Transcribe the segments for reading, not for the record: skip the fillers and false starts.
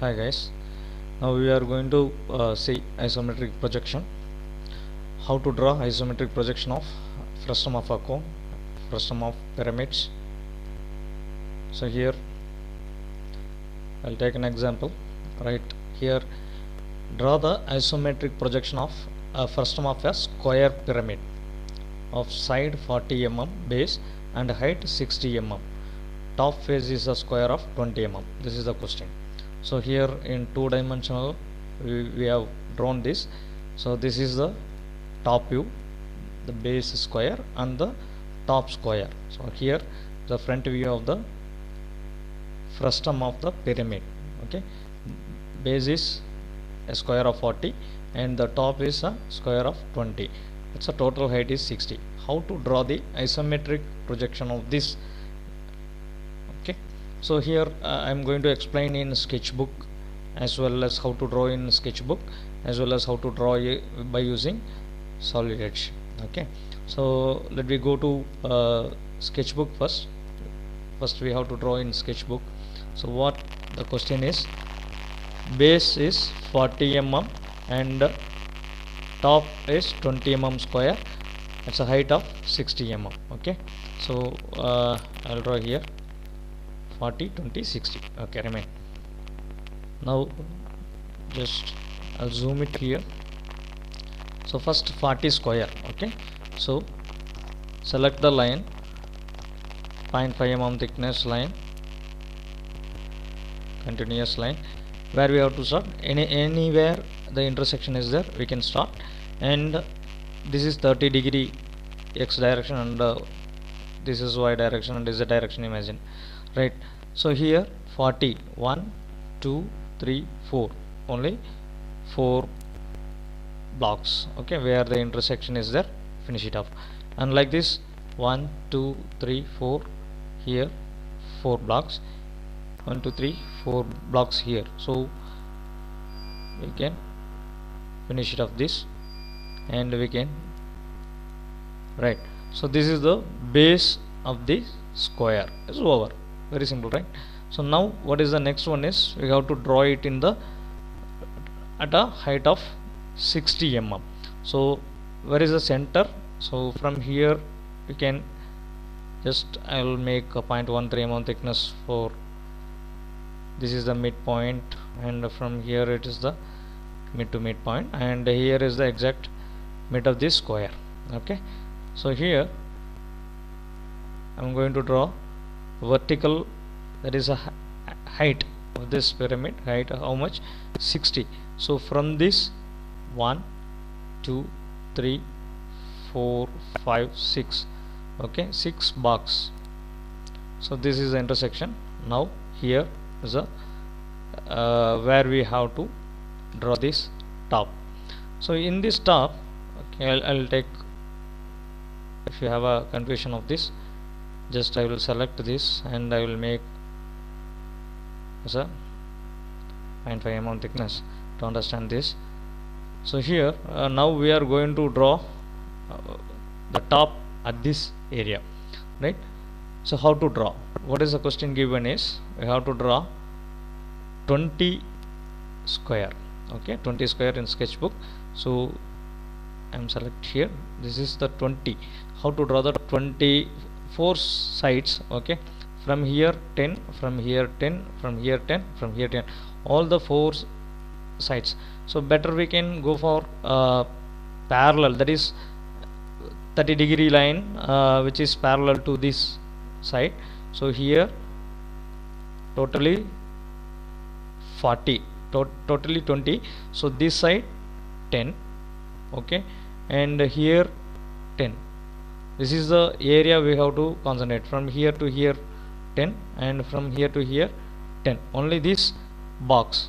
Hi guys, now we are going to see isometric projection. How to draw isometric projection of frustum of a cone, frustum of pyramids. So here I'll take an example. Right here, draw the isometric projection of a frustum of a square pyramid of side 40 mm, base and height 60 mm. Top face is a square of 20 mm. This is the question. So here in two dimensional we have drawn this. So this is the top view, the base square and the top square. So here the front view of the frustum of the pyramid. Okay, base is a square of 40 and the top is a square of 20. Its total height is 60. How to draw the isometric projection of this? Okay, so here I am going to explain in sketchbook as well as how to draw in sketchbook as well as how to draw by using solid edge. Okay, so let me go to sketchbook first. We have to draw in sketchbook. So what the question is, base is 40 mm and top is 20 mm square. It's a height of 60 mm. Okay, so I'll draw here 40, 20, 60. Okay, remain. Now just I'll zoom it here. So first 40 square. Okay, so select the line 0.5 mm thickness line, continuous line, where we have to start. Anywhere the intersection is there we can start, and this is 30 degree x direction and this is y direction and this is the direction, imagine, right? So here 40, 1 2 3 4, only 4 blocks. Okay, where the intersection is there, finish it off. And like this 1 2 3 4, here 4 blocks, 1 2 3 4 blocks here. So we can finish it off this and we can, right? So this is the base of the square. It's over, very simple, right? So now what is the next one is, we have to draw it in the at a height of 60 mm. So where is the center? So from here we can just, I will make a 0.13 mm thickness for this is the midpoint, and from here it is the mid to midpoint, and here is the exact mid of this square. Okay, so here I'm going to draw vertical, that is a height of this pyramid, height how much, 60. So from this 1 2 3 4 5 6, okay, 6 box. So this is the intersection. Now here is a where we have to draw this top. So in this top, okay, I'll take, if you have a confusion of this, just I will select this and I will make as a 0.5 mm thickness to understand this. So here now we are going to draw the top at this area, right? So how to draw? What is the question given is, we have to draw 20 square. Okay, 20 square in sketchbook. So I'm select here, this is the 20. How to draw the 24 sides? Okay, from here 10, from here 10, from here 10, from here 10, all the 4 sides. So better we can go for parallel, that is 30 degree line which is parallel to this side. So here totally 40, totally 20. So this side 10, okay, and here 10. This is the area we have to concentrate, from here to here 10 and from here to here 10. Only this box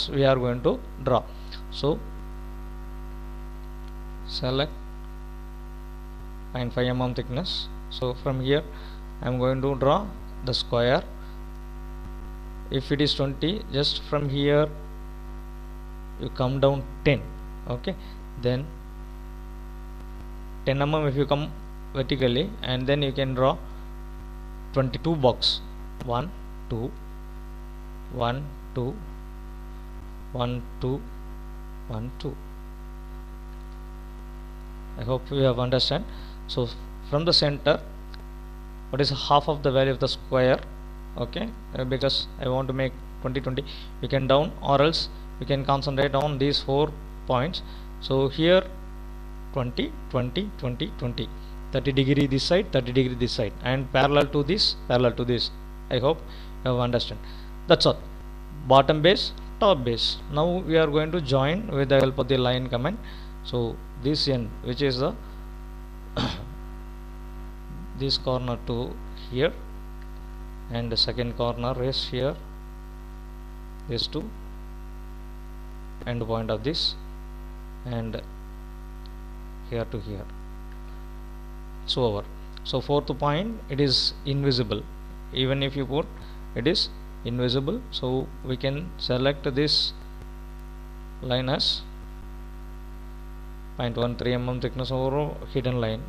we are going to draw. So select 0.5 mm thickness. So from here I am going to draw the square. If it is 20, just from here you come down 10, okay, then 10 mm if you come vertically, and then you can draw 22 box, 1 2 1 2 1 2 1 2. I hope you have understand. So from the center, what is half of the value of the square? Okay, because I want to make 20 20, you can down, or else you can concentrate on these 4 points. So here 20 20 20 20, 30 degree this side, 30 degree this side, and parallel to this, parallel to this. I hope you have understand. That's all. Bottom base, top base. Now we are going to join with the help of the line command. So this end, which is the this corner to here, and the second corner is here, this to end point of this, and here to here. So over. So fourth point, it is invisible. Even if you put, it is invisible. So we can select this line as 0.13 mm thickness over hidden line.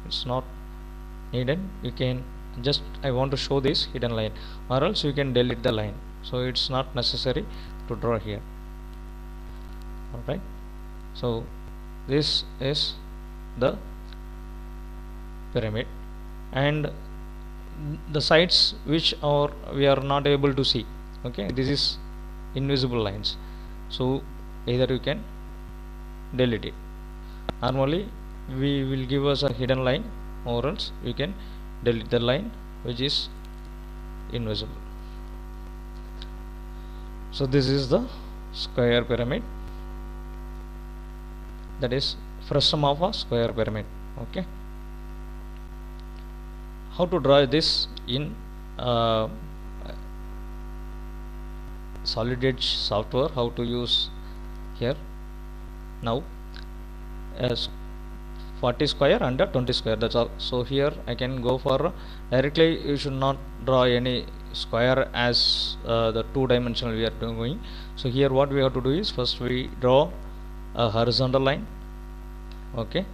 It's not needed. You can just, I want to show this hidden line, or else you can delete the line. So it's not necessary to draw here. Alright. So this is the pyramid, and the sides which are we are not able to see. Okay, this is invisible lines. So either you can delete it. Normally we will give us a hidden line, or else you can delete the line which is invisible. So this is the square pyramid, that is frustum of a square pyramid. Okay, how to draw this in Solid Edge software, how to use here. Now as 40 square under 20 square, that's all. So here I can go for directly, you should not draw any square as the 2-dimensional we are doing. So here what we have to do is, first we draw a horizontal line. Okay,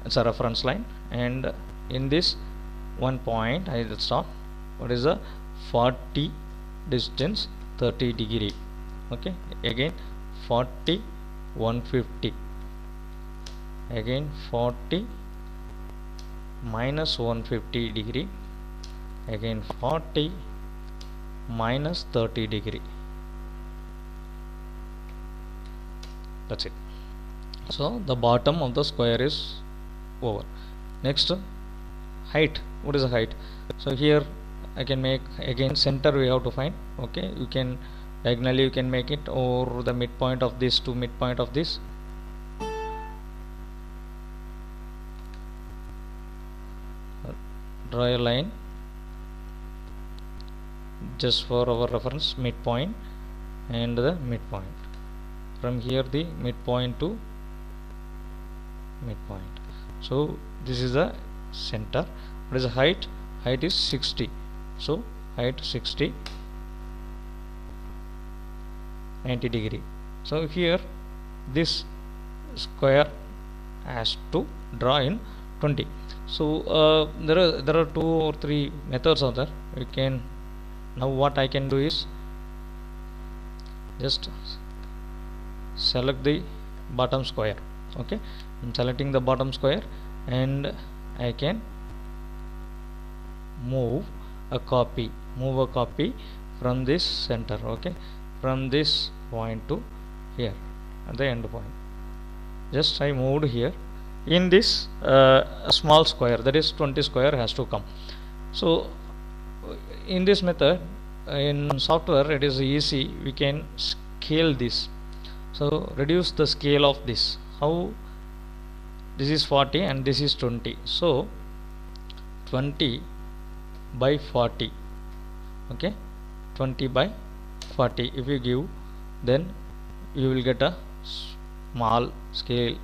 it's a reference line, and in this one point I will start. What is the 40 distance 30 degree? Okay, again 40 150, again 40 minus 150 degree, again 40 minus 30 degree. That's it. So the bottom of the square is over. Next, height. What is the height? So here I can make, again center we have to find. Okay, you can diagonally you can make it, or the midpoint of this to midpoint of this. Draw a line just for our reference, midpoint and the midpoint. From here the midpoint to midpoint. So this is the center. What is the height? Height is 60. So height 60, 90 degree. So here this square has to draw in 20. So there are 2 or 3 methods out there. You can, now what I can do is just select the bottom square. Okay, I'm selecting the bottom square, and I can move a copy from this center. Okay, from this point to here at the end point. Just I moved here in this small square, that is 20 square has to come. So in this method in software it is easy, we can scale this. So reduce the scale of this. How? This is 40 and this is 20. So 20 by 40. Okay, 20 by 40 if you give, then you will get a small scale,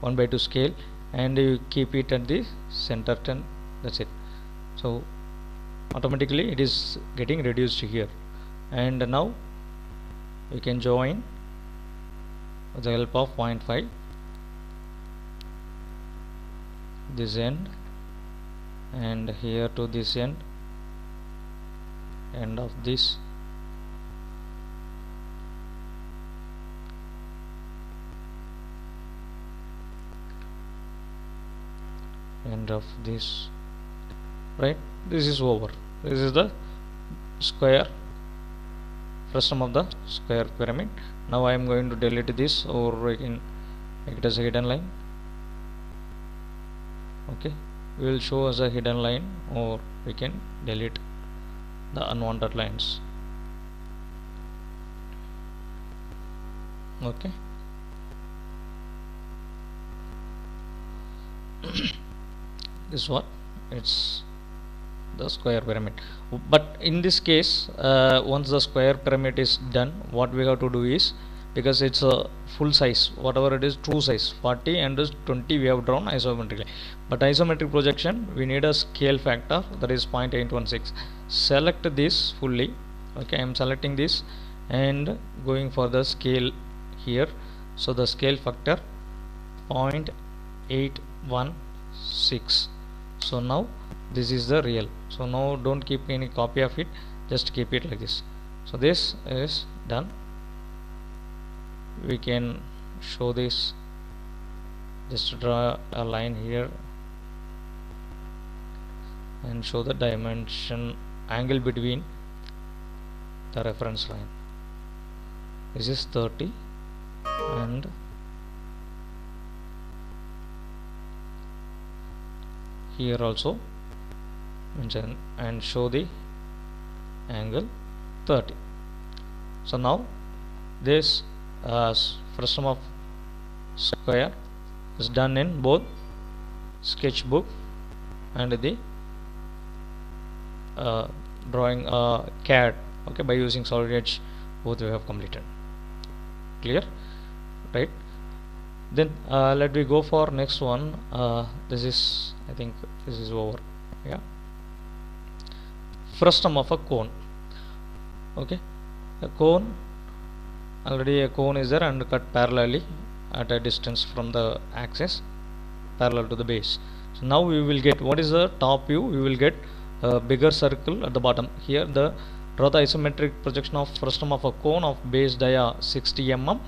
1/2 scale, and you keep it at the center 10. That's it. So automatically it is getting reduced here, and now we can join with the help of 0.5 this end, and here to this end of this, end of this, right? This is over. This is the square, frustum of the square pyramid. Now I am going to delete this, or we can make it as a hidden line. Okay, we will show as a hidden line, or we can delete the unwanted lines. Okay. This is what it's the square pyramid. But in this case, once the square pyramid is done, what we have to do is, because it's a full size, whatever it is, true size 40 and 20 we have drawn isometrically, but isometric projection we need a scale factor, that is 0.816. Select this fully. Okay, I am selecting this and going for the scale here. So the scale factor 0.816. so now this is the real. So now don't keep any copy of it, just keep it like this. So this is done. We can show this, just draw a line here and show the dimension angle between the reference line. This is 30 and here also mention and show the angle 30. So now this frustum of square is done in both sketchbook and the drawing CAD. Okay, by using Solid Edge, both we have completed. Clear, right? Then let me go for next one. This is, I think this is over. Yeah, frustum of a cone. Okay, a cone, already a cone is there and cut parallelly at a distance from the axis parallel to the base. So now we will get, what is the top view? We will get a bigger circle at the bottom. Here the draw the isometric projection of frustum of a cone of base dia 60 mm,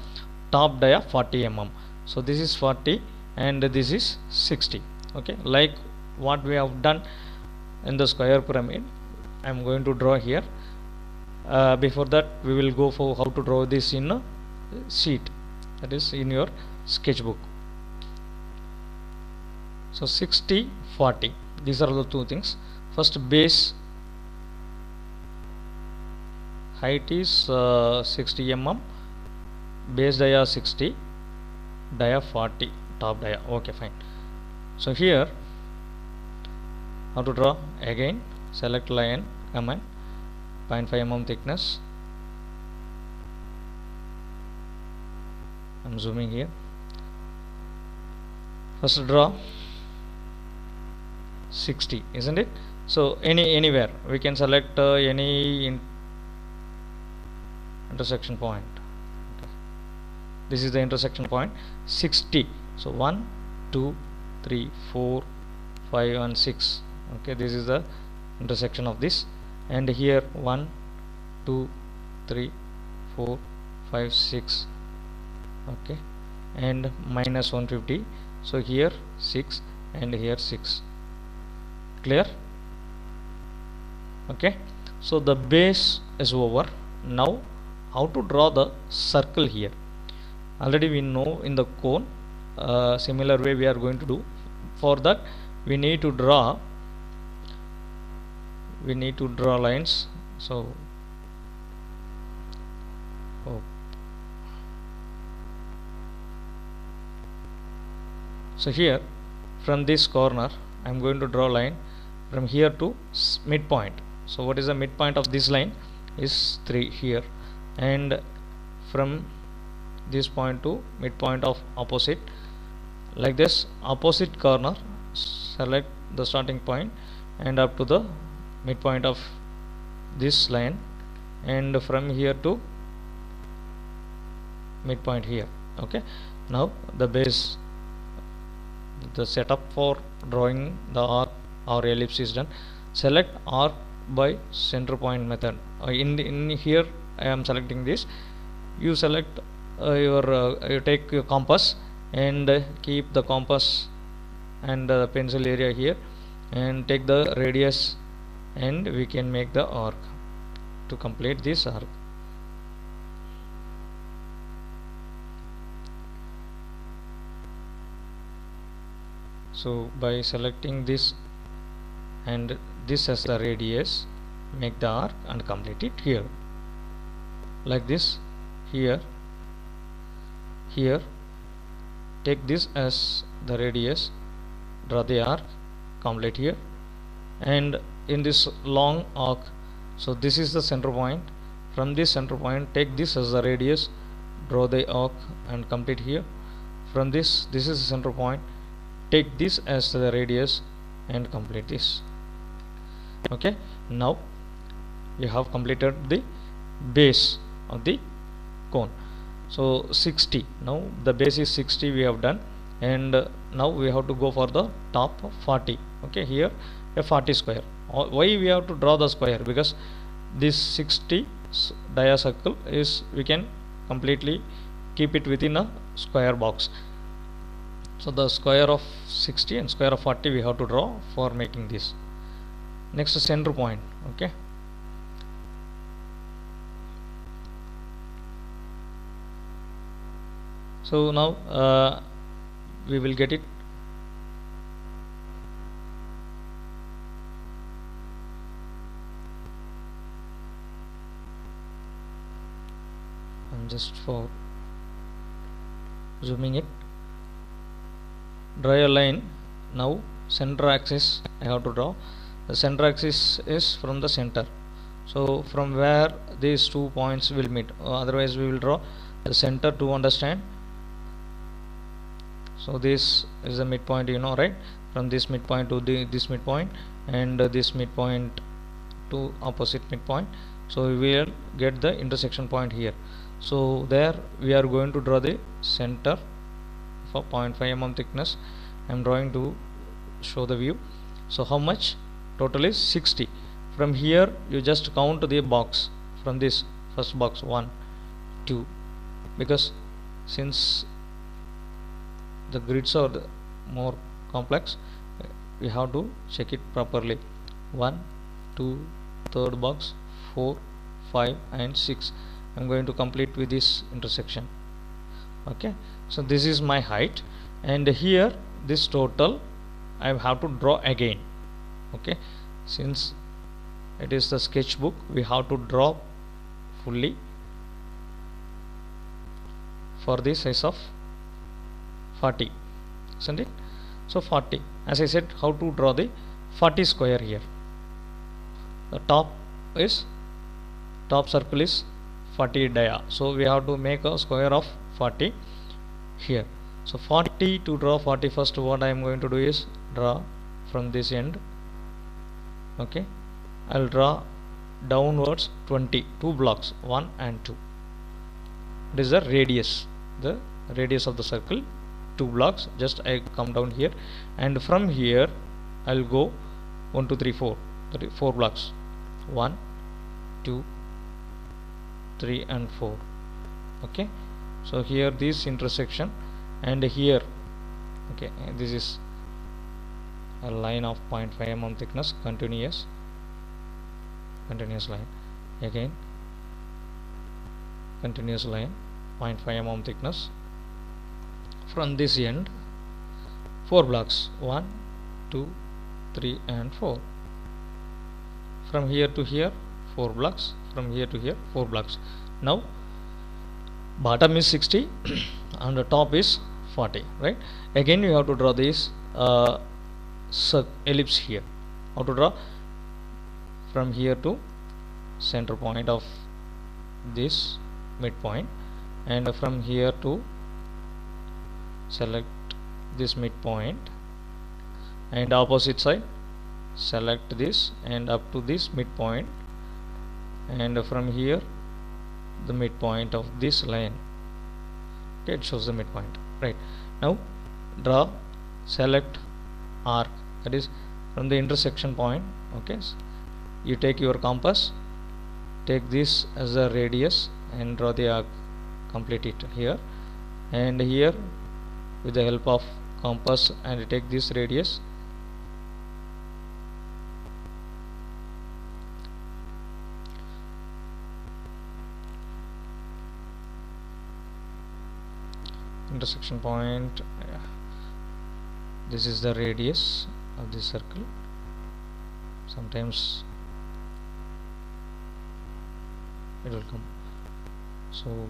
top dia 40 mm. So this is 40 and this is 60. Okay, like what we have done in the square pyramid, I am going to draw here. Before that we will go for how to draw this in a sheet, that is in your sketchbook. So 60, 40, these are the two things. First, base height is 60 mm, base dia 60, dia 40, top dia. Okay, fine. So here how to draw? Again select line, command 0.5 mm thickness. I'm zooming here. First draw 60, isn't it? So anywhere we can select any intersection point. Okay. This is the intersection point 60. So 1, 2, 3, 4, 5 and 6. Okay, this is the intersection of this, and here 1, 2, 3, 4, 5, 6. Okay, and minus 150. So here 6 and here 6. Clear? Okay, so the base is over. Now how to draw the circle here? Already we know in the cone. Similar way we are going to do. For that we need to draw lines. So so here from this corner I am going to draw a line from here to midpoint. So what is the midpoint of this line? Is 3 here, and from this point to midpoint of opposite, like this opposite corner, select the starting point and up to the midpoint of this line, and from here to midpoint here. Okay, now the base, the setup for drawing the arc or ellipse is done. Select arc by center point method. In here I am selecting this. You select you take your compass and keep the compass and the pencil area here, and take the radius, and we can make the arc to complete this arc. So by selecting this and this as the radius, make the arc and complete it here like this. Here take this as the radius, draw the arc, complete here, and in this long arc, so this is the center point. From this center point, take this as the radius, draw the arc and complete here. From this is the center point, take this as the radius and complete this. Okay, now we have completed the base of the cone. So 60, now the base is 60 we have done, and now we have to go for the top of 40. Okay, here a 40 square. Why we have to draw the square? Because this 60 diacircle is, we can completely keep it within a square box. So the square of 60 and square of 40 we have to draw for making this. Next, center point. Okay, so now we will get it. I'm just for zooming it. Draw a line. Now center axis I have to draw. The center axis is from the center, so from where these 2 points will meet, otherwise we will draw the center to understand. So this is the midpoint, you know, right? From this midpoint to this midpoint, and this midpoint to opposite midpoint, so we will get the intersection point here. So there we are going to draw the center for 0.5 mm thickness. I am drawing to show the view. So how much? Total is 60. From here you just count the box. From this first box, 1, 2, because since the grids are more complex, we have to check it properly. 1, 2, third box, 4, 5 and 6. I'm going to complete with this intersection. Okay, so this is my height, and here this total I have to draw again. Okay, since it is the sketchbook, we have to draw fully for the size of 40, isn't it? So 40, as I said, how to draw the 40 square here. The top circle is 40 dia, so we have to make a square of 40 here. So 40, to draw 40, first what I am going to do is draw from this end. Okay, I'll draw downwards 20, 2 blocks, 1 and 2. It is the radius of the circle, 2 blocks. Just I come down here, and from here I'll go 1, 2, 3, 4, 4 blocks, 1, 2, 3 and 4. Okay, so here this intersection, and here, okay, this is a line of 0.5 mm thickness, continuous line, again continuous line, 0.5 mm thickness. From this end 4 blocks, 1, 2, 3 and 4. From here to here 4 blocks, from here to here 4 blocks. Now bottom is 60 and the top is 40, right? Again you have to draw this ellipse here. How to draw? From here to center point of this midpoint, and from here to select this midpoint, and opposite side select this and up to this midpoint, and from here the midpoint of this line. Okay, it shows the midpoint, right? Now draw, select arc, that is from the intersection point. Okay, so you take your compass, take this as a radius and draw the arc, complete it here, and here with the help of compass and take this radius. Intersection point, yeah. This is the radius of this circle. Sometimes it will come. So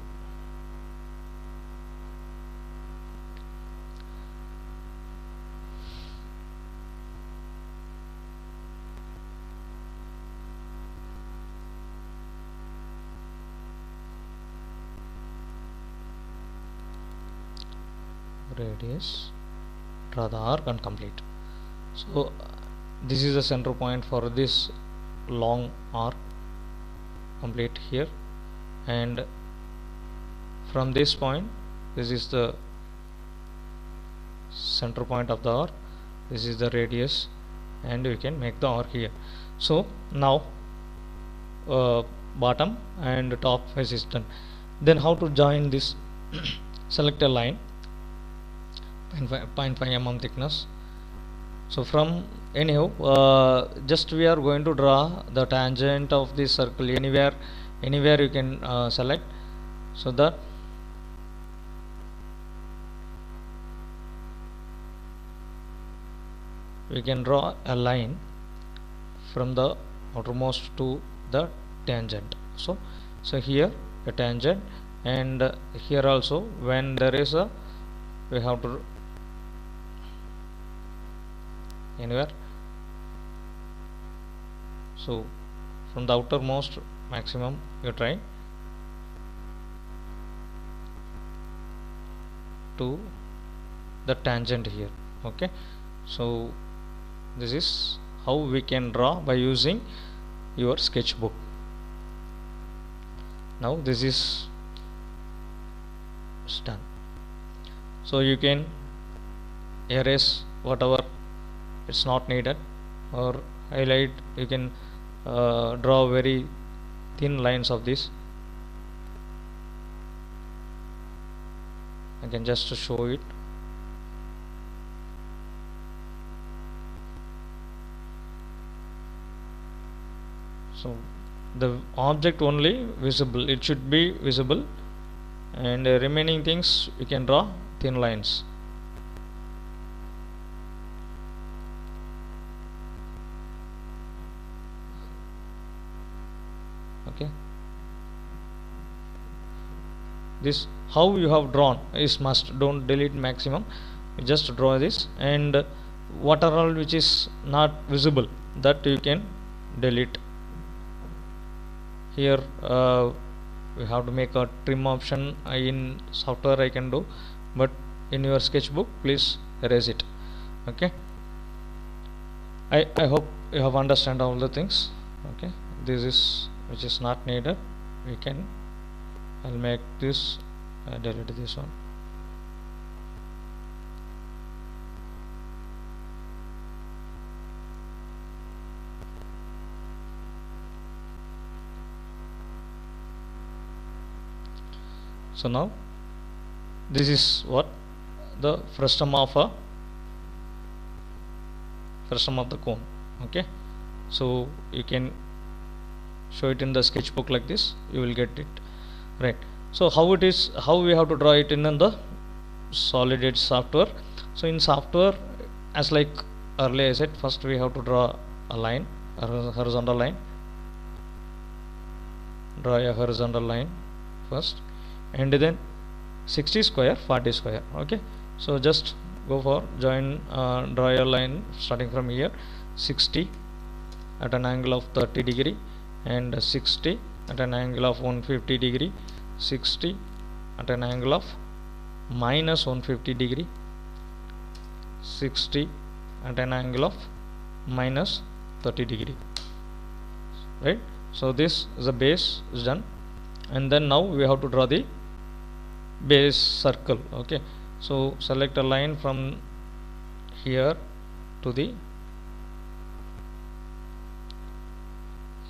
radius, draw the arc and complete. So this is the center point for this long arc, complete here, and from this point, this is the center point of the arc, this is the radius, and we can make the arc here. So now bottom and top face is done. Then how to join this? Select a line 0.5 mm thickness. So from anyhow, just we are going to draw the tangent of this circle anywhere you can select, so that we can draw a line from the outermost to the tangent. So here a tangent, and here also when there is a, we have to anywhere. So from the outermost maximum you try to the tangent here. Okay, so this is how we can draw by using your sketchbook. Now this is done. So you can erase whatever it's not needed, or highlight. You can draw very thin lines of this. I can just show it. So the object only visible, it should be visible, and remaining things you can draw thin lines. Okay, this how you have drawn is must, don't delete maximum, you just draw this, and what are all which is not visible, that you can delete. Here we have to make a trim option in software I can do, but in your sketchbook please erase it. Okay, I hope you have understand all the things. Okay, this is which is not needed, we can, I'll make this, delete this one. So now this is what the frustum of the cone. Okay, so you can show it in the sketchbook like this, you will get it right. So how it is, how we have to draw it in the Solid Edge software. So in software, as like earlier I said, first we have to draw a line, a horizontal line, draw a horizontal line first, and then 60 square 40 square. Okay, so just go for join, draw a line starting from here, 60 at an angle of 30 degree, and 60 at an angle of 150 degree, 60 at an angle of minus 150 degree, 60 at an angle of minus 30 degree, right? So this is the base is done, and then now we have to draw the base circle. Okay, so select a line from here to the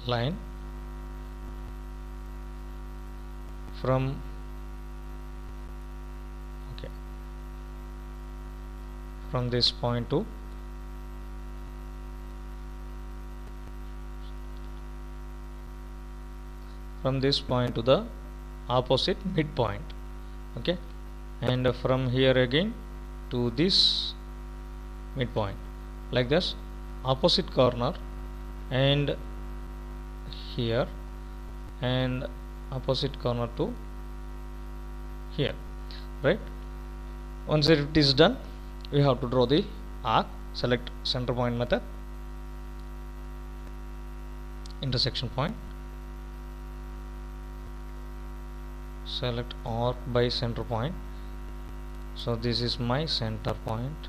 line, from, okay, from this point to the opposite midpoint. Okay, and from here again to this midpoint, like this, opposite corner, and here, and opposite corner to here, right? Once it is done, we have to draw the arc. Select center point method, intersection point, select arc by center point. So this is my center point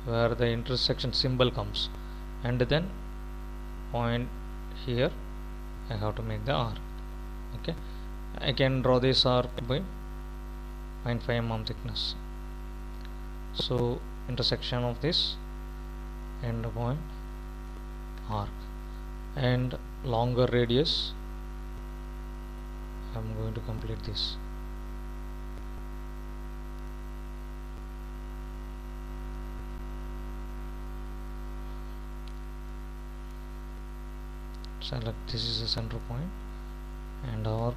where the intersection symbol comes, and then point here I have to make the arc. Okay, I can draw this arc by 0.5 mm thickness. So intersection of this end point arc, and longer radius I am going to complete this. Select this is the center point and arc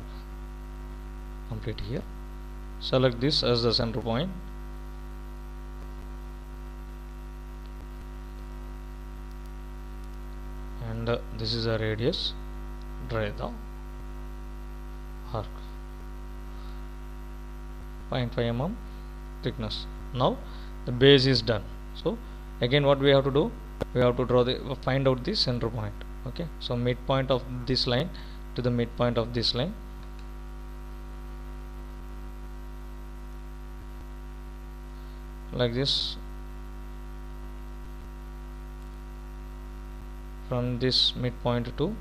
complete here. Select this as the center point, and this is the radius. Draw the arc 0.5 mm thickness. Now the base is done. So again what we have to do, we have to draw the find out the center point. Okay, so midpoint of this line to the midpoint of this line, like this. From this midpoint to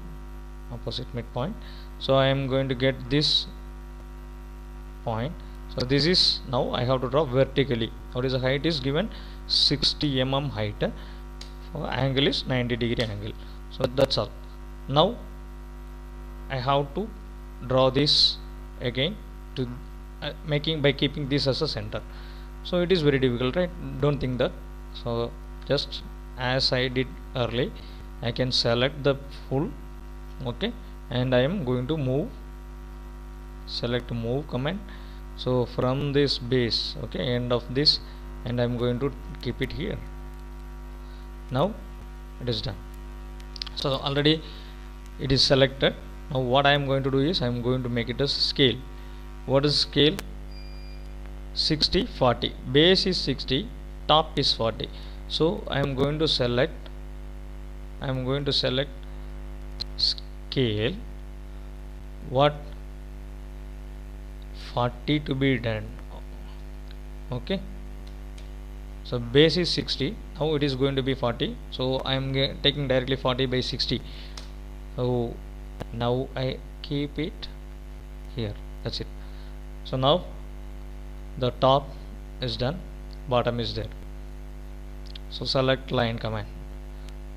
opposite midpoint, so I am going to get this point. So this is, now I have to draw vertically. What is the height is given 60 mm height, angle is 90-degree angle. So that's all. Now I have to draw this again to by keeping this as a center. So it is very difficult, right? Don't think that. So just as I did earlier, I can select the full. Okay, and I am going to move, select move command. So from this base, okay, end of this, and I am going to keep it here. Now it is done. So already it is selected. Now what I am going to do is I am going to make it as scale. What is scale? 60 40. Base is 60, top is 40. So I am going to select scale, what, 40 to be done. Okay, so base is 60, now it is going to be 40, so I am taking directly 40 by 60. So now I keep it here, that's it. So now the top is done, bottom is there. So select line command,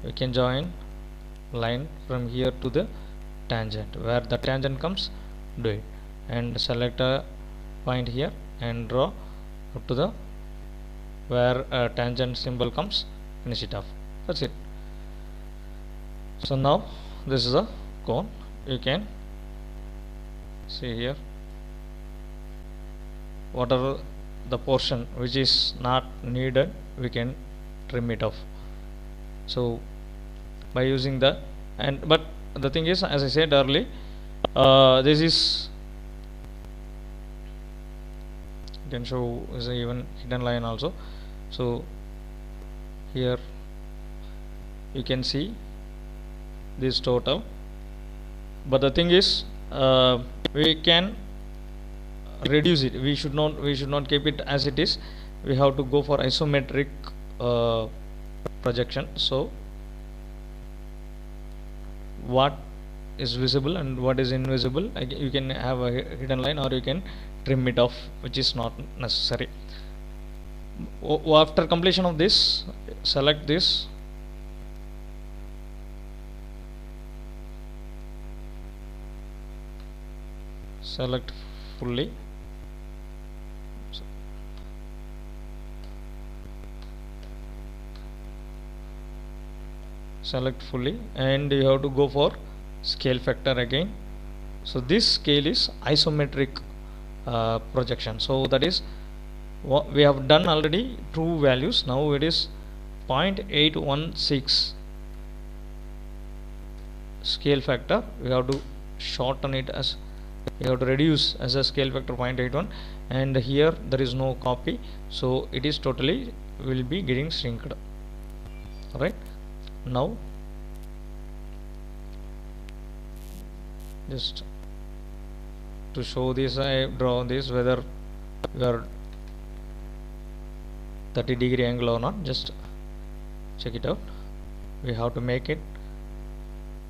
we can join line from here to the tangent, where the tangent comes, do it, and select a point here and draw up to the where a tangent symbol comes, finish it off. That's it. So now this is a cone. You can see here whatever the portion which is not needed, we can trim it off. So by using the, and but the thing is, as I said earlier, this is, you can show is even hidden line also. So here you can see this total, but the thing is, we can reduce it. We should not keep it as it is. We have to go for isometric projection. So what is visible and what is invisible, you can have a hidden line, or you can trim it off, which is not necessary. After completion of this, select this, select fully, select fully, and you have to go for scale factor again. So this scale is isometric projection, so that is what we have done already, true values. Now it is 0.816 scale factor. We have to shorten it as, we have to reduce as a scale factor 0.81, and here there is no copy, so it is totally will be getting shrinked. Right, now just to show this, I draw this whether we are 30-degree angle or not. Just check it out. We have to make it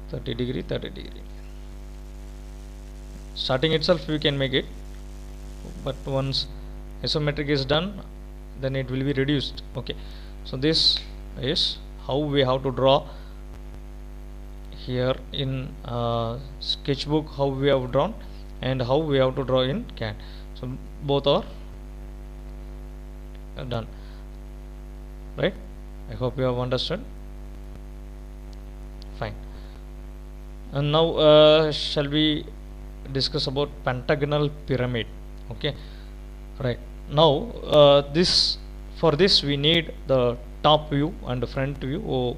30 degree. Starting itself we can make it, but once isometric is done, then it will be reduced. Okay, so this is how we have to draw here in sketchbook, how we have drawn, and how we have to draw in CAD. So both are done. Right, I hope you have understood. Fine. And now shall we discuss about pentagonal pyramid? Okay, right, now this, for this we need the top view and the front view.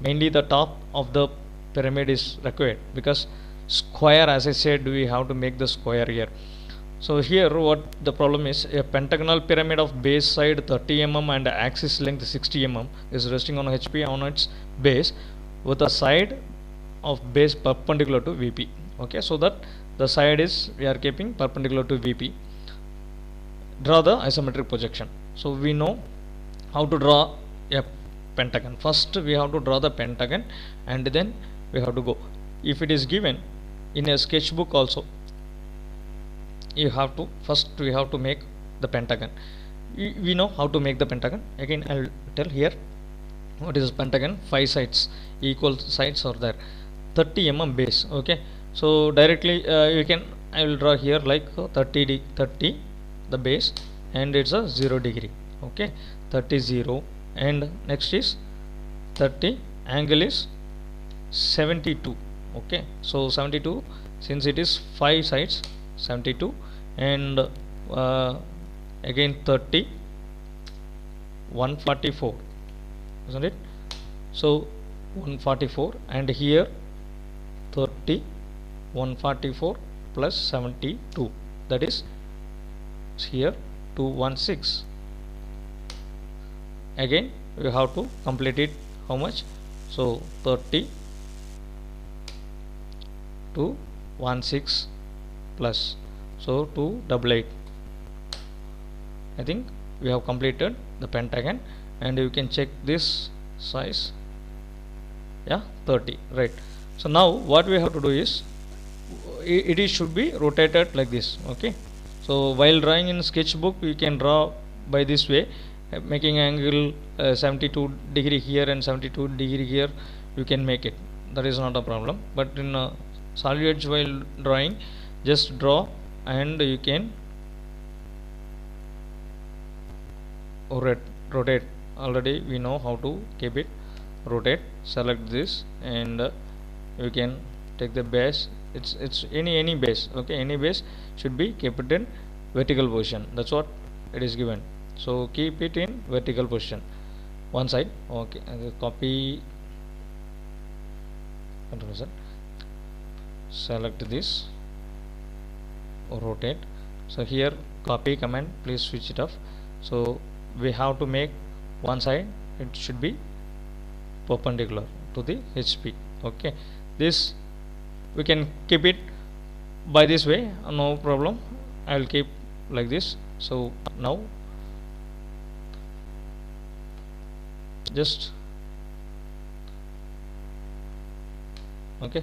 Mainly the top of the pyramid is required, because square, as I said, we have to make the square here. So here what the problem is, a pentagonal pyramid of base side 30 mm and axis length 60 mm is resting on HP on its base with a side of base perpendicular to VP. Okay, so that the side is, we are keeping perpendicular to VP. Draw the isometric projection. So we know how to draw a pentagon. First we have to draw the pentagon, and then we have to go. If it is given in a sketchbook also, you have to first, we have to make the pentagon. We know how to make the pentagon. Again I will tell here what is pentagon. 5 sides, equal sides are there, 30 mm base. Okay, so directly you can, I will draw here like 30 the base, and it's a 0 degree. Okay, 30 0, and next is 30, angle is 72. Okay, so 72, since it is 5 sides, 72, and again 30, 144, isn't it? So 144, and here 30, 144 plus 72, that is here 216. Again we have to complete it, how much? So 30 to 16 plus, so 288. I think we have completed the pentagon, and you can check this size, yeah, 30. Right, so now what we have to do is, it is should be rotated like this. Okay, so while drawing in sketchbook, you can draw by this way, making angle 72 degree here and 72 degree here, you can make it, that is not a problem. But in SolidWorks, while drawing, just draw, and you can rotate. Already we know how to keep it rotate. Select this, and you can take the base. It's any base. Okay, any base should be kept in vertical position. That's what it is given. So keep it in vertical position, one side. Okay, and copy, Ctrl Z, select this, rotate. So here copy command, please switch it off. So we have to make one side, it should be perpendicular to the HP. Okay, this we can keep it by this way, no problem. I will keep like this. So now just okay,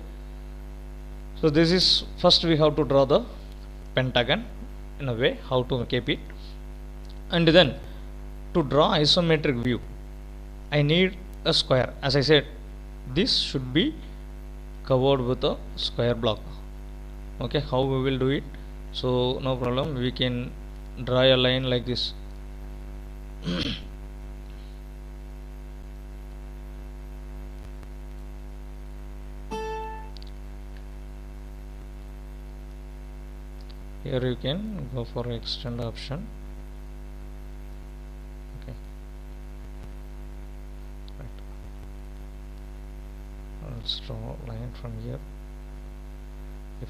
so this is, first we have to draw the pentagon in a way, how to keep it, and then to draw isometric view I need a square. As I said, this should be covered with a square block. Okay, how we will do it? So no problem, we can draw a line like this. Here you can go for extend option. Okay, right. Let's draw a line from here. If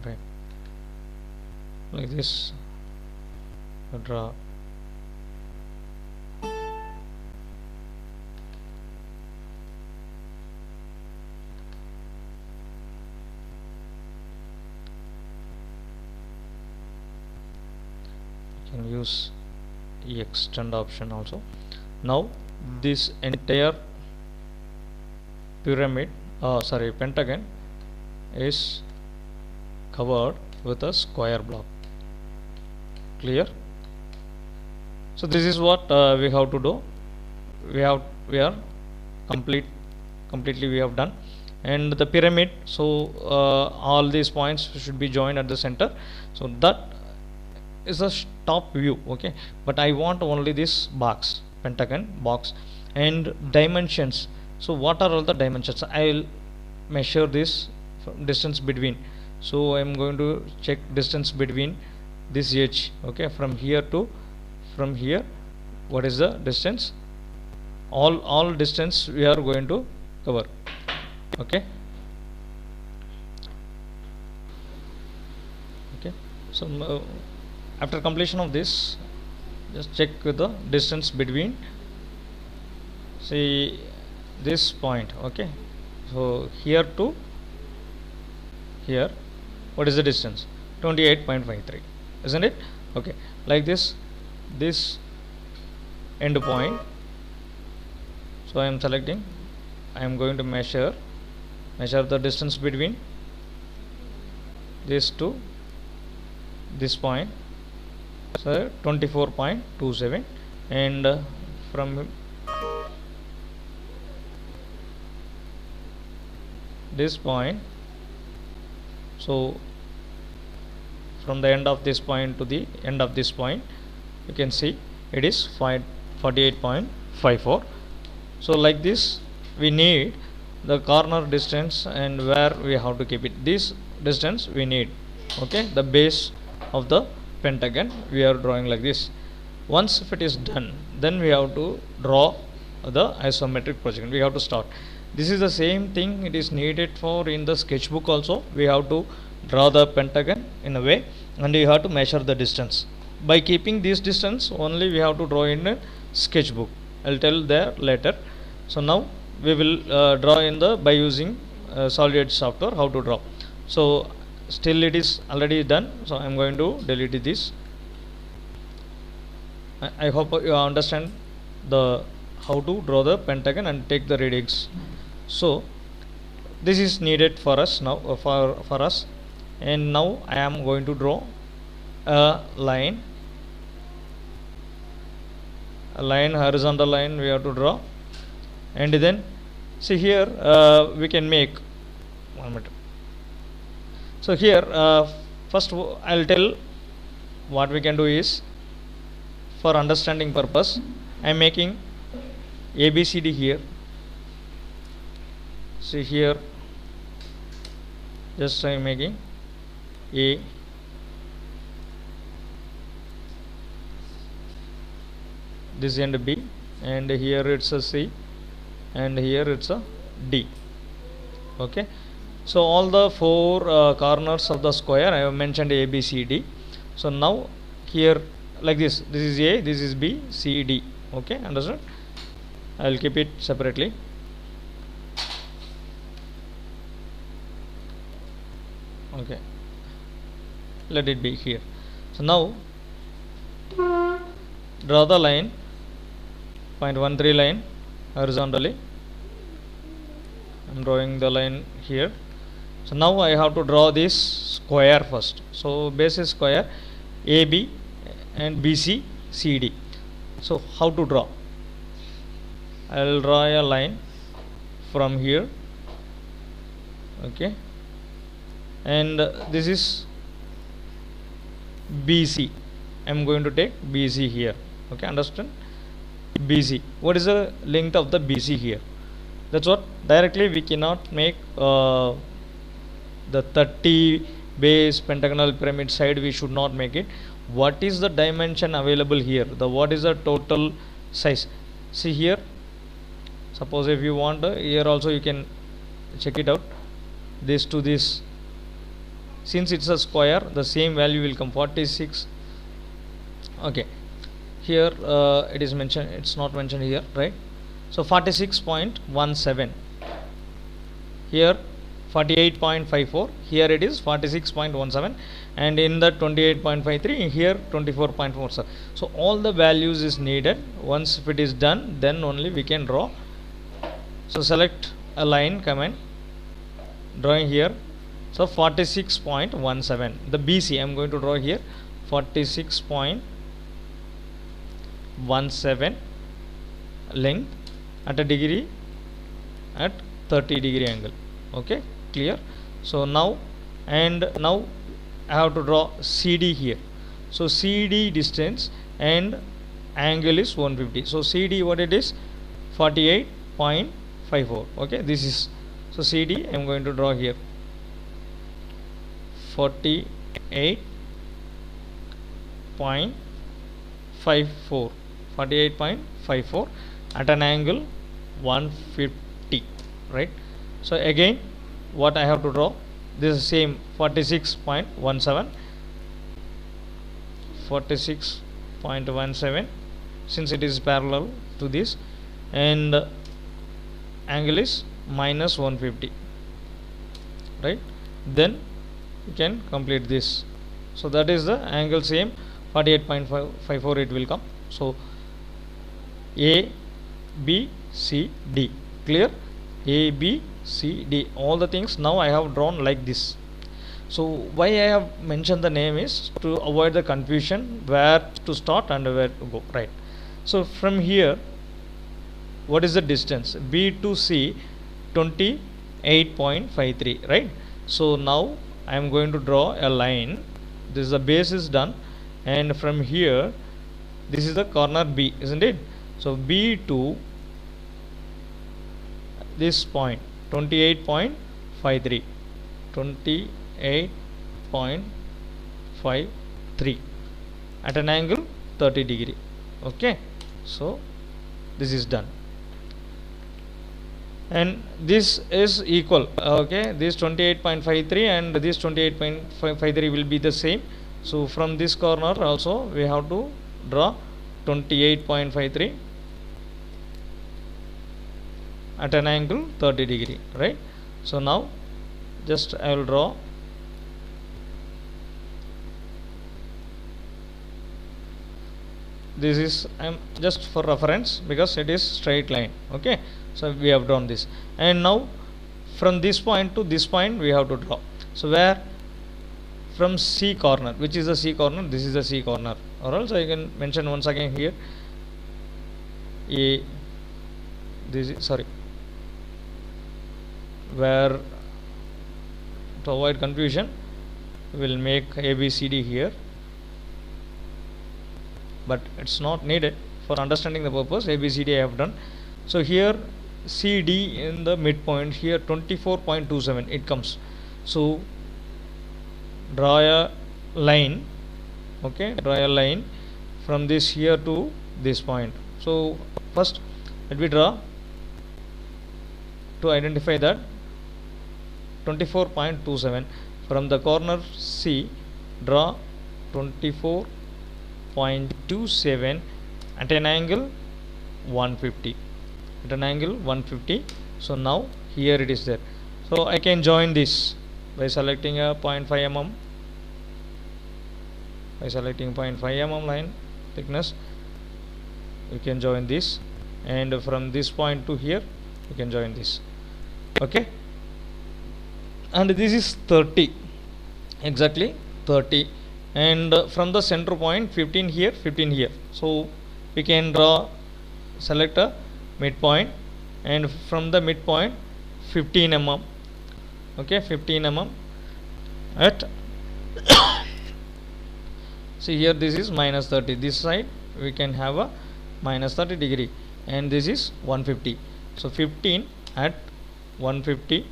right, like this, draw. You can use extend option also. Now this entire pyramid, pentagon is covered with a square block. Clear? So this is what we have to do. We are completely we have done. And the pyramid, so all these points should be joined at the center. So that is a top view, okay, but I want only this box, pentagon box. And dimensions, so what are all the dimensions? I will measure this distance between, so I am going to check distance between this edge, okay, from here to from here. What is the distance? All distance we are going to cover, okay. Okay, so after completion of this, just check with the distance between, see this point, okay. So here to here, what is the distance? 28.53, isn't it? Okay, like this end point. So I am selecting, I am going to measure the distance between this to this point, so 24.27, and from this point, so from the end of this point to the end of this point, you can see it is 48.54. so like this, we need the corner distance and where we have to keep it. This distance we need, okay, the base of the pentagon we are drawing like this. Once if it is done, then we have to draw the isometric projection. We have to start. This is the same thing it is needed for in the sketchbook also. We have to draw the pentagon in a way, and you have to measure the distance. By keeping this distance only, we have to draw in a sketchbook. I'll tell there later. So now we will draw in the by using SolidEdge software how to draw. So still it is already done, so I am going to delete this. I hope you understand the how to draw the pentagon and take the readings. So this is needed for us now, for us. And now I am going to draw a line, horizontal line we have to draw. And then see here, we can make 1 minute. So here first I'll tell what we can do is, for understanding purpose, I am making ABCD here. See here, just I am making A, this end B, and here it's a C, and here it's a D, okay. So all the four corners of the square I have mentioned A, B, C, D. So now here like this is A, this is B, C, D, okay, understood? I will keep it separately. Okay, let it be here. So now draw the line, 0.13 line horizontally. I am drawing the line here. So now I have to draw this square first. So base is square AB and BC CD. So how to draw? I will draw a line from here okay, and this is BC. I'm going to take BC here, okay, understand? BC, what is the length of the BC here? That's what directly we cannot make the 30 base pentagonal pyramid side, we should not make it. What is the dimension available here? The what is the total size? See here, suppose if you want here also you can check it out, this to this, since it's a square the same value will come 46. Okay, here it is mentioned, it's not mentioned here, right? So 46.17, here 48.54, here it is 46.17, and in the 28.53 here 24.47. so all the values is needed. Once if it is done, then only we can draw. So select a line command, drawing here. So 46.17, the BC I am going to draw here, 46.17 length at a degree at 30 degree angle. Okay, clear? So now, and now I have to draw CD here. So CD distance and angle is 150. So CD what it is, 48.54. okay, this is, so CD I am going to draw here 48.54 at an angle 150, right? So again what I have to draw, this is same 46.17, since it is parallel to this, and angle is minus 150, right? Then you can complete this. So that is the angle, same 48.54 it will come. So A, B, C, D, clear? A, B, C, D, all the things now I have drawn like this. So why I have mentioned the name is to avoid the confusion where to start and where to go, right? So from here, what is the distance? B to C, 28.53, right? So now I am going to draw a line. This is the base is done, and from here this is the corner B, isn't it? So B to this point 28.53, 28.53 at an angle 30 degree. Okay, so this is done, and this is equal. Okay, this 28.53 and this 28.53 will be the same. So from this corner also we have to draw 28.53 at an angle 30 degree, right? So now just I will draw this is just for reference because it is straight line. Okay, so we have drawn this, and now from this point to this point we have to draw. So where? From C corner. Which is the C corner? This is the C corner, or else I can mention once again here A, this is, sorry, where to avoid confusion we will make ABCD here, but it's not needed for understanding the purpose. ABCD I have done. So here CD in the midpoint, here 24.27 it comes. So draw a line. Okay, draw a line from this here to this point. So first let me draw to identify that 24.27 from the corner C. Draw 24.27 at an angle 150, at an angle 150. So now here it is there. So I can join this by selecting a 0.5 mm, by selecting 0.5 mm line thickness. You can join this, and from this point to here you can join this. Okay, and this is 30, exactly 30, and from the center point 15 here, 15 here. So we can draw, select a midpoint, and from the midpoint 15 mm okay, 15 mm at see here, this is minus 30, this side we can have a minus 30 degree, and this is 150. So 15 at 150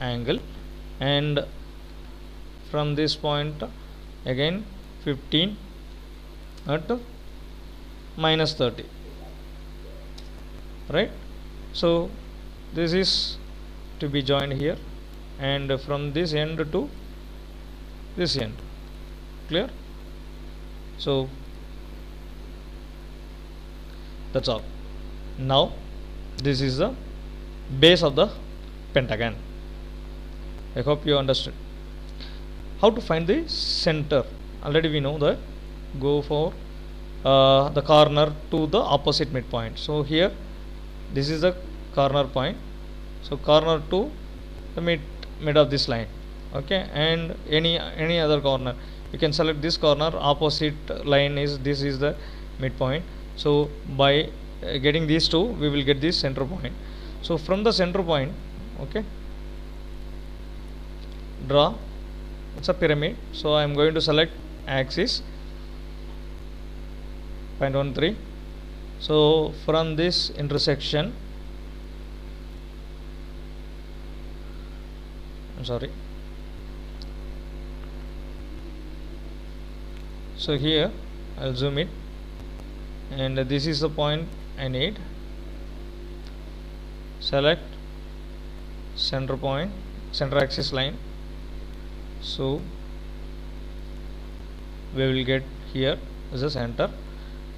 angle, and from this point again 15 at minus 30, right? So this is to be joined here, and from this end to this end, clear? So that's all. Now this is the base of the pentagon. I hope you understood. How to find the center? Already we know that go for the corner to the opposite midpoint. So here this is the corner point, so corner to the mid of this line, okay, and any other corner you can select. This corner opposite line is, this is the midpoint. So by getting these two, we will get this center point. So from the center point, okay, draw, it's a pyramid. So I am going to select axis 0.13. so from this intersection, I'm sorry, so here I'll zoom it, and this is the point I need. Select center point, center axis line. So we will get here is the center.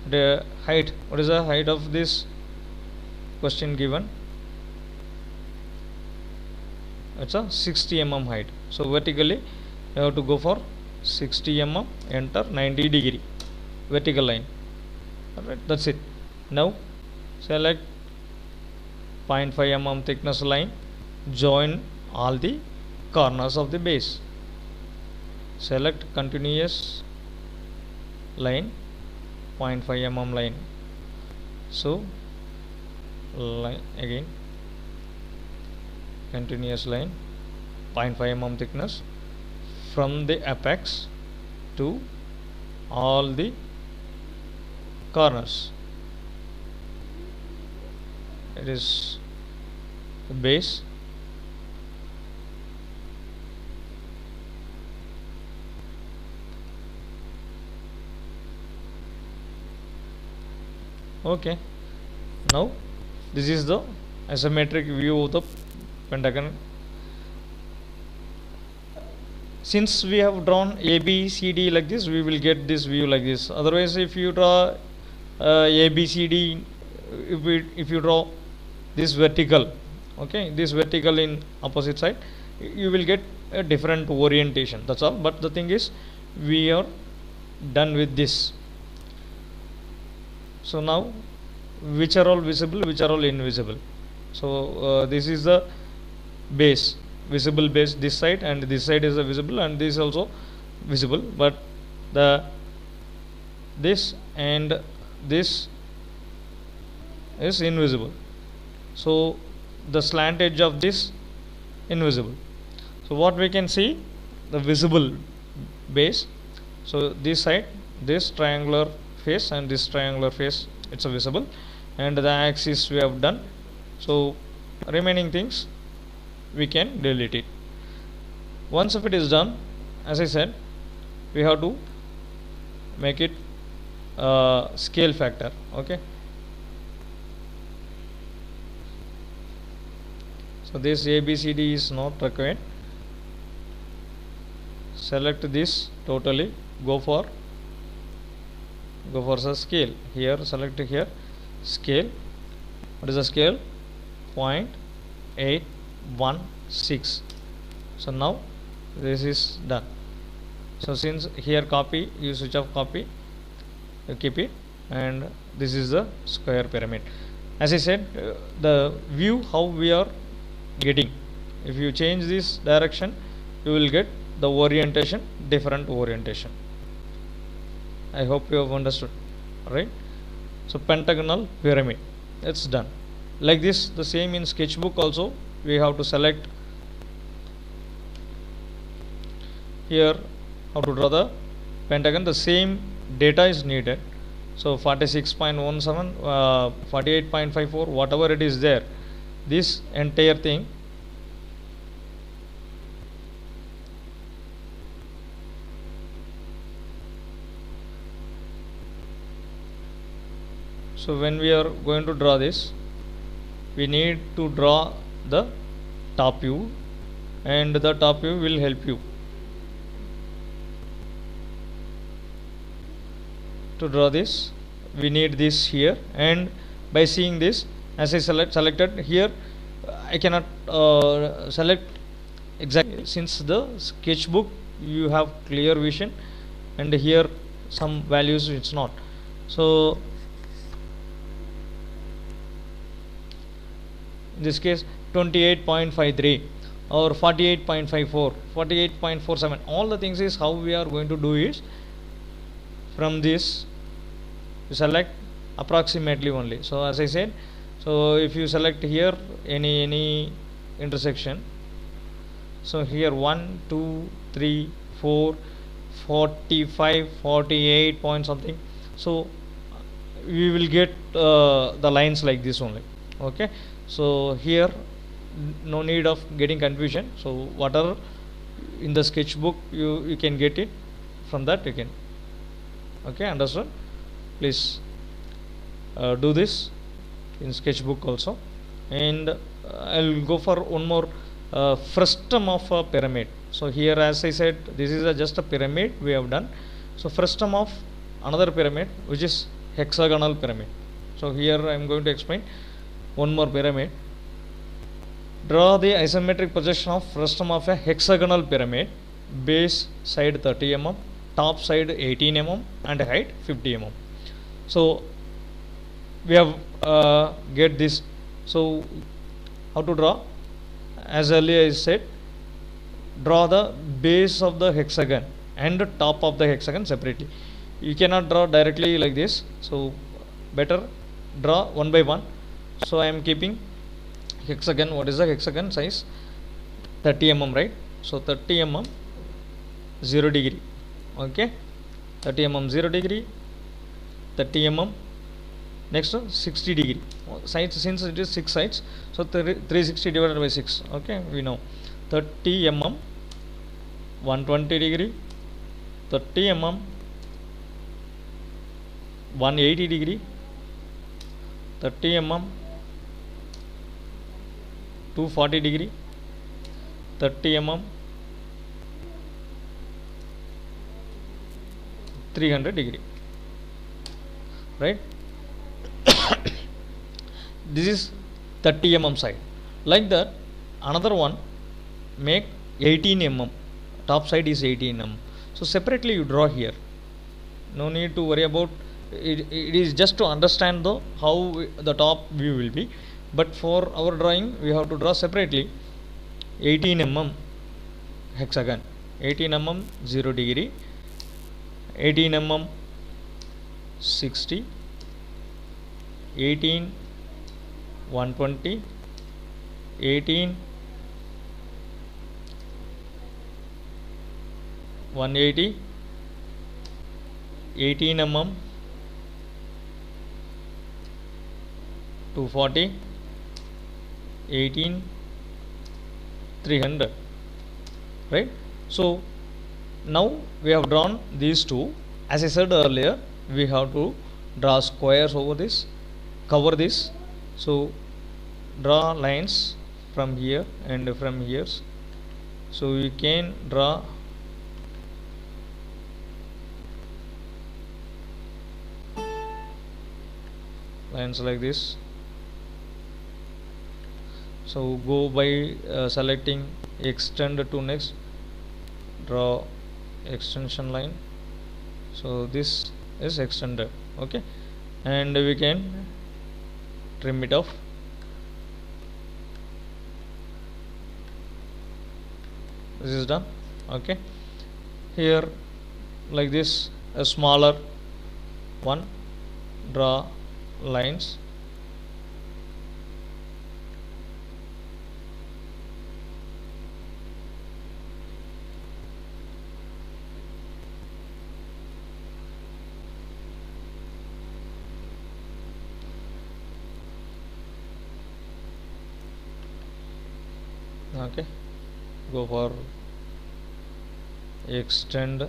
The height, what is the height of this question given? It's a 60 mm height. So vertically you have to go for 60 mm, enter 90 degree vertical line. Alright, that's it. Now select 0.5 mm thickness line, join all the corners of the base. Select continuous line, 0.5 mm line. So line again, continuous line, 0.5 mm thickness from the apex to all the corners. It is the base. Okay, now this is the isometric view of the pentagon. Since we have drawn A, B, C, D like this, we will get this view like this. Otherwise, if you draw A, B, C, D, if you draw this vertical, okay, this vertical in opposite side, you will get a different orientation. That's all. But the thing is, we are done with this. So now, which are all visible, which are all invisible? So this is the base, visible base this side, and this side is the visible, and this also visible, but this and this is invisible. So the slant edge of this invisible. So what we can see, the visible base. So this side, this triangular face and this triangular face, it's a visible, and the axis we have done. So remaining things we can delete it. Once if it is done, as I said, we have to make it scale factor. Okay, so this ABCD is not required. Select this totally, go for the scale. Here select here scale. What is the scale? 0.816. So now this is done. So since here copy, you switch off copy, you keep it, and this is the square pyramid. As I said, the view how we are getting, if you change this direction, you will get the orientation, different orientation. I hope you have understood, right? So pentagonal pyramid, it's done. Like this, the same in sketchbook also, we have to select here how to draw the pentagon. The same data is needed. So 46.17, 48.54, whatever it is there, this entire thing so when we are going to draw this, we need to draw the top view, and the top view will help you to draw this. We need this here, and by seeing this, as I selected here, I cannot select exactly, since the sketchbook you have clear vision, and here some values it's not. So in this case 28.53 or 48.54, 48.47, all the things is how we are going to do is from this you select approximately only. So as I said, so if you select here any intersection, so here 1 2 3 4 45 48 point something, so we will get the lines like this only. Okay, so here no need of getting confusion. So whatever in the sketchbook you can get it, from that you can. Okay, understood? Please do this in sketchbook also. And I'll go for one more frustum of a pyramid. So here, as I said, this is just a pyramid we have done. So frustum of another pyramid, which is hexagonal pyramid. So here I am going to explain one more pyramid. Draw the isometric projection of frustum of a hexagonal pyramid. Base side 30 mm, top side 18 mm, and height 50 mm. So we have get this. So how to draw? As earlier I said, draw the base of the hexagon and the top of the hexagon separately. You cannot draw directly like this, so better draw one by one. So I am keeping hexagon. What is the hexagon size? 30 mm, right? So 30 mm 0 degree. Okay, 30 mm 0 degree, 30 mm next 60 degree sides, since it is 6 sides, so 360 divided by 6. Okay, we know 30 mm 120 degree, 30 mm 180 degree, 30 mm 240 degree, 30 mm 300 degree, right? This is 30 mm side. Like that, another one make 18 mm, top side is 18 mm. So separately you draw here, no need to worry about it. It is just to understand the how the top view will be, but for our drawing we have to draw separately 18 mm hexagon, 18 mm 0 degree, 18 mm 60, 18 120, 18 180, 18 mm 240, 18 300, right? So now we have drawn these two. As I said earlier, we have to draw squares over this, cover this. So draw lines from here and from here. So you can draw lines like this. So go by selecting extend to next, draw extension line. So this is extended. Okay, and we can trim it off. This is done. Okay, here like this, a smaller one, draw lines. Okay, go for extend.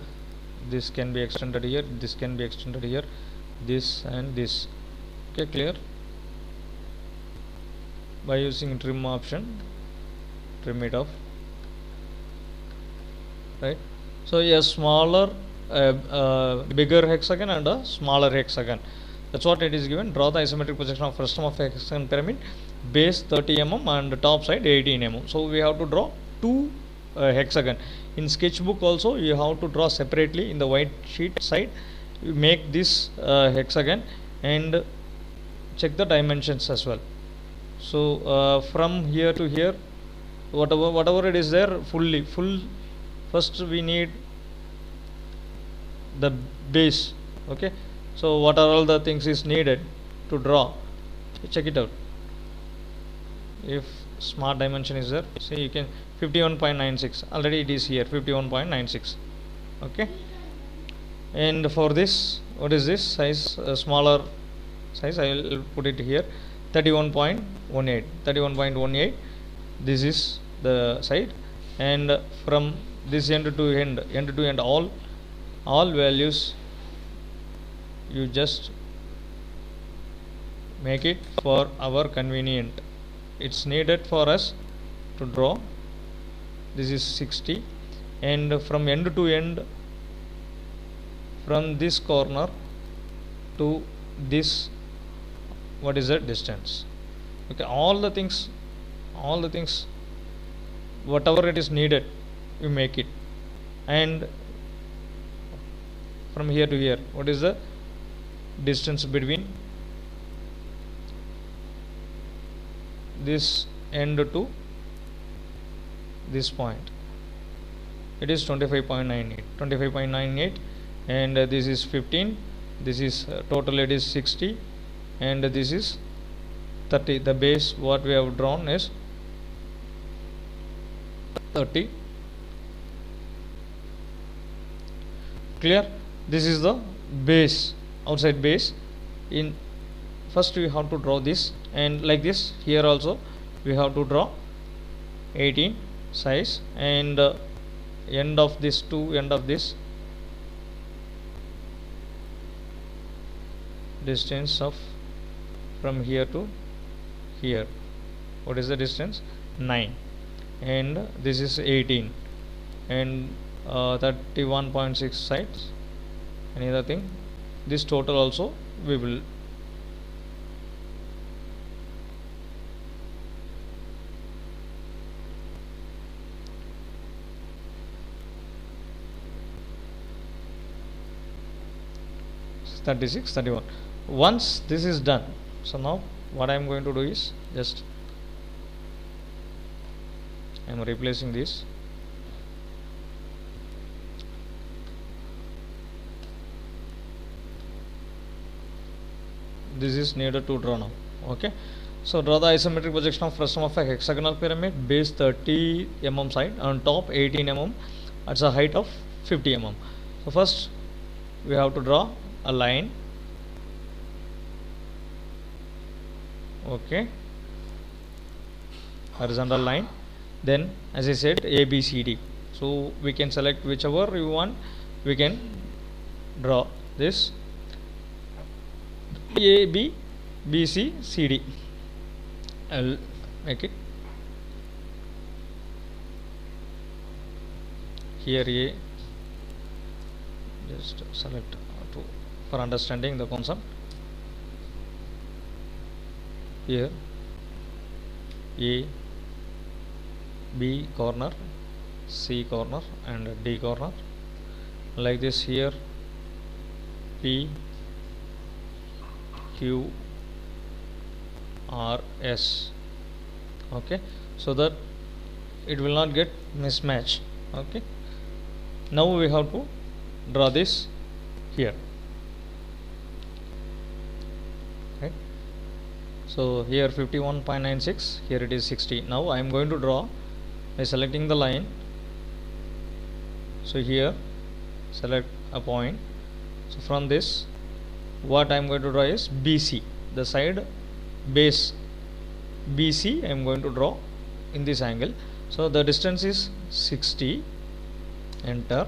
This can be extended here, this can be extended here, this and this. Okay, clear? By using trim option, trim it off, right? So a smaller bigger hexagon and a smaller hexagon, that's what it is given. Draw the isometric projection of frustum of hexagon pyramid, base 30 mm and top side 18 mm. So we have to draw two hexagon. In sketchbook also you have to draw separately. In the white sheet side you make this hexagon and check the dimensions as well. So from here to here, whatever it is there, full first we need the base. Okay, so what are all the things is needed to draw? Check it out. If smart dimension is there, see you can 51.96, already it is here 51.96. okay, and for this, what is this size? Smaller size, I will put it here, 31.18. This is the side, and from this end to end, all values you just make it for our convenient. It's needed for us to draw. This is 60, and from end to end, from this corner to this, what is the distance? Okay, all the things whatever it is needed, you make it. And from here to here, what is the distance between this end to this point? It is 25.98, and this is 15, this is total, it is 60, and this is 30. The base what we have drawn is 30. Clear? This is the base, outside base. In first we have to draw this, and like this here also we have to draw 18 size, and end of this to end of this, distance of from here to here, what is the distance? 9, and this is 18, and 31.6 sides. Any other thing? This total also we will (36, 31). Once this is done, so now what I am going to do is just I am replacing this. This is needed to draw now. Okay, so draw the isometric projection of frustum of a hexagonal pyramid, base 30 mm side, on top 18 mm, at a height of 50 mm. So first we have to draw a line. Okay, horizontal line. Then as I said, A, B, C, D. So we can select whichever you want. We can draw this A, B, B, C, C, D. I'll make it here A. Just select for understanding the concept. Here A, B corner, C corner, and D corner, like this. Here P, Q, R, S. Okay, so that it will not get mismatch. Okay, now we have to draw this here. Right, so here 51.96, here it is 60. Now I am going to draw by selecting the line. So here select a point. So from this, what I am going to draw is BC, the side base BC I am going to draw in this angle. So the distance is 60, enter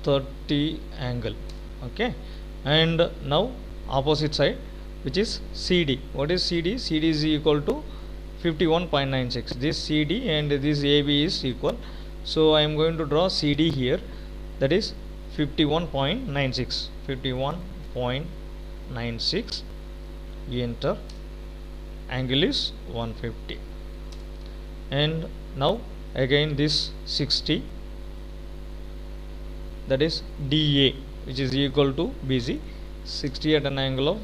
30 angle. Okay, and now opposite side, which is CD. What is CD? CD is equal to 51.96. This CD and this AB is equal, so I am going to draw CD here, that is 51.96. 51.96, enter, angle is 150. And now again this 60, that is DA, which is equal to BC, 60 at an angle of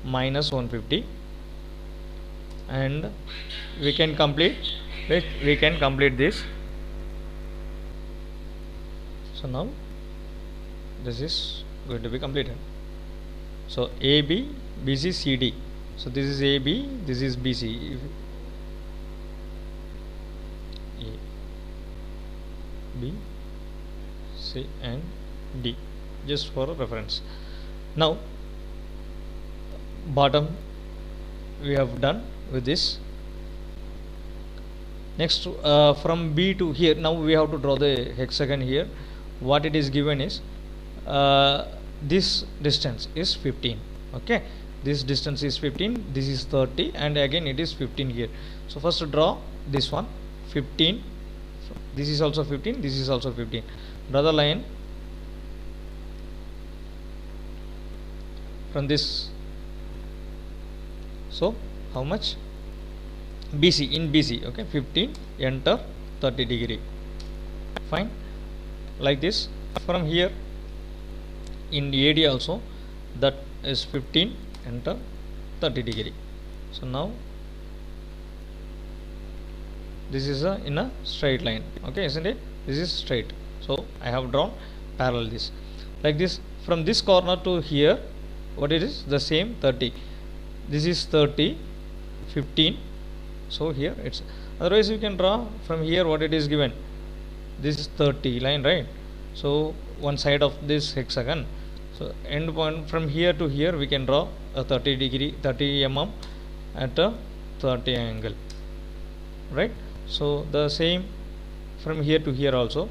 minus 150, and we can complete this. So now this is going to be completed. So AB, BC, CD. So this is AB, this is BC. A, B, C and D, just for reference. Now bottom we have done with this. Next, from B to here, now we have to draw the hexagon here. What it is given is this distance is 15. Okay, this distance is 15, this is 30, and again it is 15 here. So first draw this one, 15, this is also 15, this is also 15. Draw the line from this. So how much? BC, in BC, okay, 15, enter 30 degree, fine. Like this, from here in AD also, that is 15, enter 30 degree. So now this is in a straight line, okay, isn't it? This is straight, so I have drawn parallel this, like this. From this corner to here, what it is? The same 30. This is 30, 15. So here it's, otherwise you can draw from here what it is given. This is 30 line, right? So one side of this hexagon. So end point from here to here we can draw a 30 degree, 30 mm at a 30 angle, right? So the same from here to here also,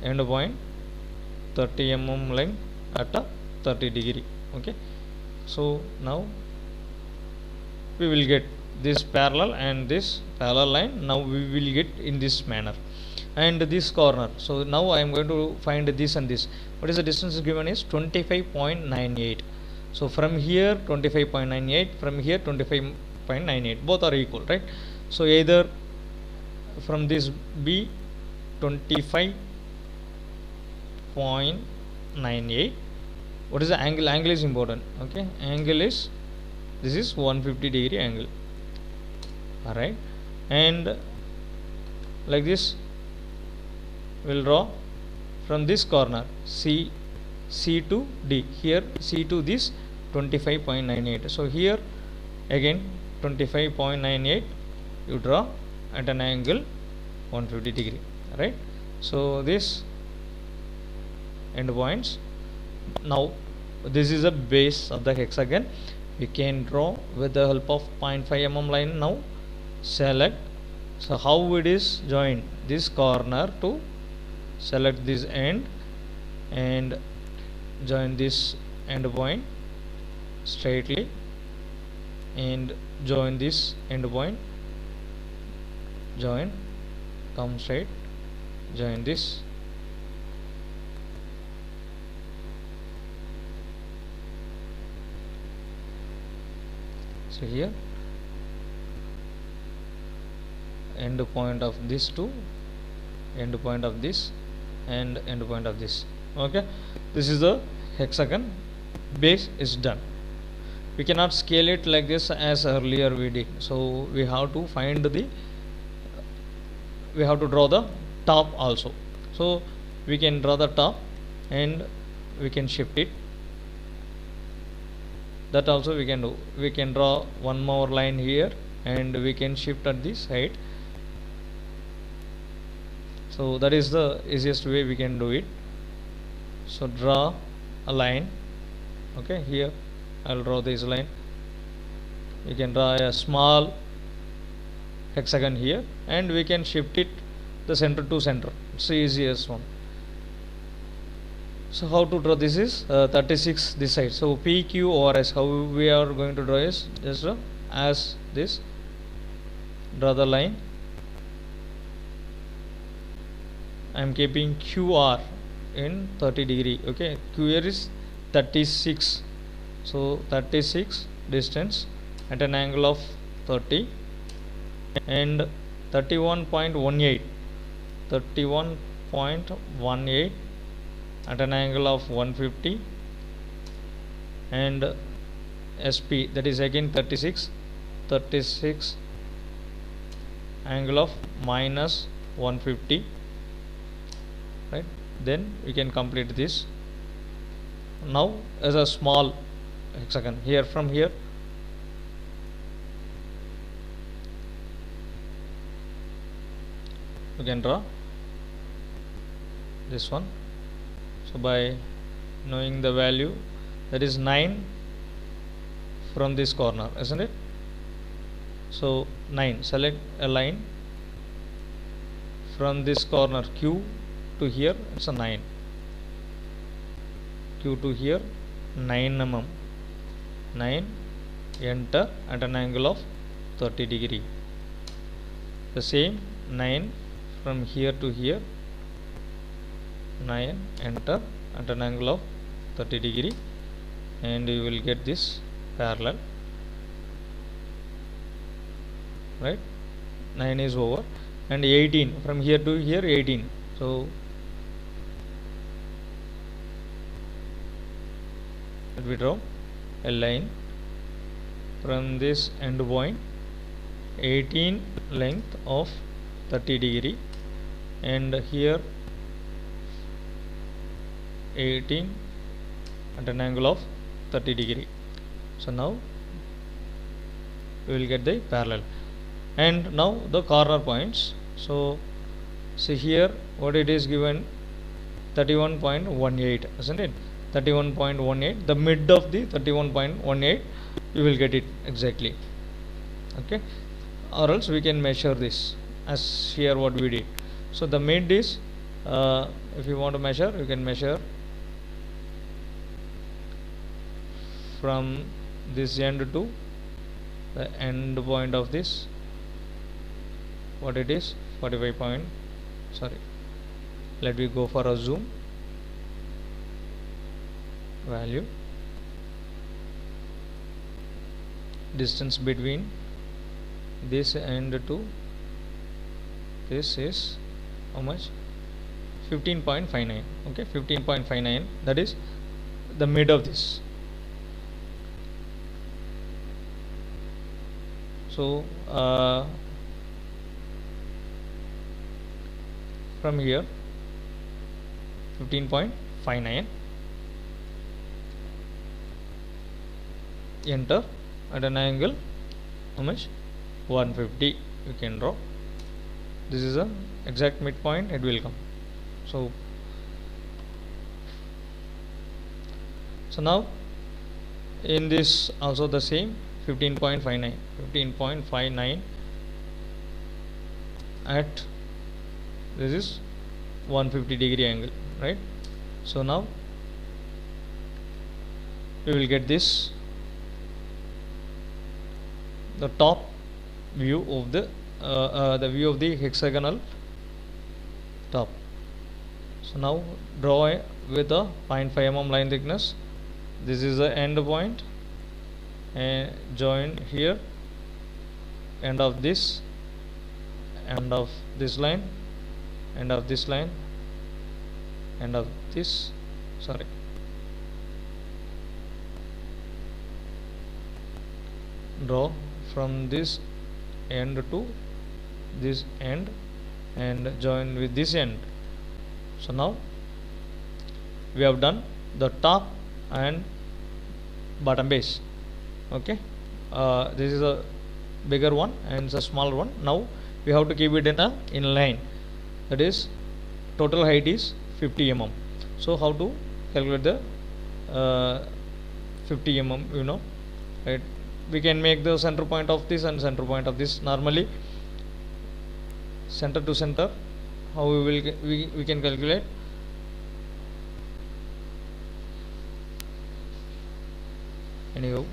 end point 30 mm line at a 30 degree. Okay, so now we will get this parallel and this parallel line. Now we will get in this manner, and this corner. So now I am going to find this and this. What is the distance given is 25.98. so from here 25.98, from here 25.98, both are equal, right? So either from this B 25.98, what is the angle? Angle is important, okay? Angle is, this is 150 degree angle, alright, and like this we'll draw from this corner C to D, here C to this 25.98. so here again 25.98 you draw at an angle 150 degree, right? So this end points. Now this is a base of the hexagon. We can draw with the help of 0.5 mm line. Now select, so how it is joined, this corner to select this end and join this end point straightly, and join this end point, join, come straight, join this, so here end point of this to end point of this and end point of this. Okay, this is the hexagon. Base is done. We cannot scale it like this as earlier we did, so we have to find the, we have to draw the top also. So we can draw the top and we can shift it. That also we can do. We can draw one more line here and we can shift at this height. So that is the easiest way we can do it. So draw a line. Okay, here I'll draw this line. You can draw a small hexagon here, and we can shift it the center to center. It's the easiest one. So how to draw? This is 36 this side. So PQRS, how we are going to draw is just as this. Draw the line. I am keeping QR in 30 degree. Okay, QR is 36. So 36 distance at an angle of 30, and 31.18 at an angle of 150, and SP, that is again 36 angle of minus 150, right? Then we can complete this. Now as a small hexagon here, from here we can draw this one. So by knowing the value, that is 9 from this corner, isn't it? So 9, select a line from this corner Q to here, it's a 9. Q to here 9 mm, 9, enter at an angle of 30 degree. The same 9 from here to here, 9, enter at an angle of 30 degree, and you will get this parallel, right? 9 is over, and 18 from here to here, 18. So let me draw a line from this end point, 18 length of 30 degree, and here 18 at an angle of 30 degree. So now we will get the parallel. And now the corner points. So see here what it is given, 31.18, isn't it? 31.18, the mid of the 31.18, you will get it exactly. Okay, or else we can measure this as here what we did. So the mid is, if you want to measure, you can measure from this end to the end point of this, what it is, 45 point, sorry, let me go for a zoom value. Distance between this end to this is how much? 15.59. okay, 15.59, that is the mid of this. So from here 15.59, enter at an angle how much? 150. You can draw. This is the exact midpoint it will come. So now in this also the same, 15.59 at this is 150 degree angle, right? So now we will get this, the top view of the view of the hexagonal top. So now draw with a 0.5 mm line thickness. This is the end point, and join here, end of this line, end of this line, end of this, sorry, draw from this end to this end and join with this end. So now we have done the top and bottom base. Okay, this is a bigger one and it's a smaller one. Now we have to keep it in line, that is total height is 50 mm. So how to calculate the 50 mm, you know, right? We can make the center point of this and center point of this. Normally center to center, how we will we can calculate. Anyhow,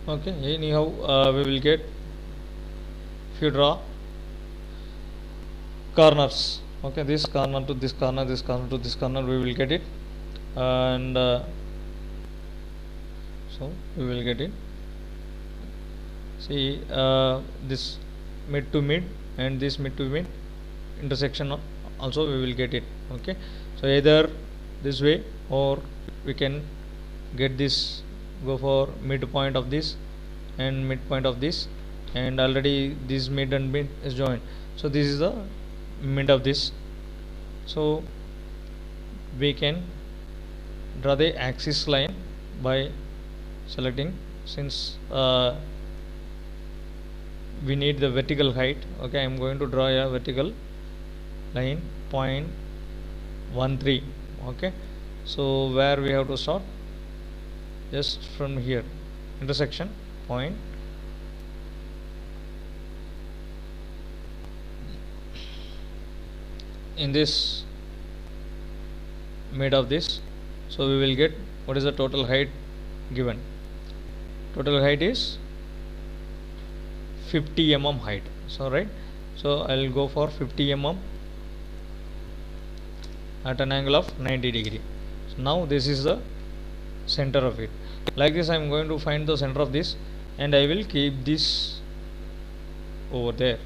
okay, anyhow, we will get, if you draw corners, okay, this corner to this corner, this corner to this corner, we will get it. And so we will get it. See, this mid to mid and this mid to mid intersection also we will get it. Okay, so either this way, or we can get this, go for midpoint of this and midpoint of this, and already this mid and mid is joined, so this is the mid of this. So we can draw the axis line by selecting, since we need the vertical height. Okay, I am going to draw a vertical line 0.13. okay, so where we have to start, just from here, intersection point, in this mid of this, so we will get what is the total height given. Total height is 50 mm height, so right, so I will go for 50 mm at an angle of 90 degree. So now this is the center of it. Like this I am going to find the center of this, and I will keep this over there.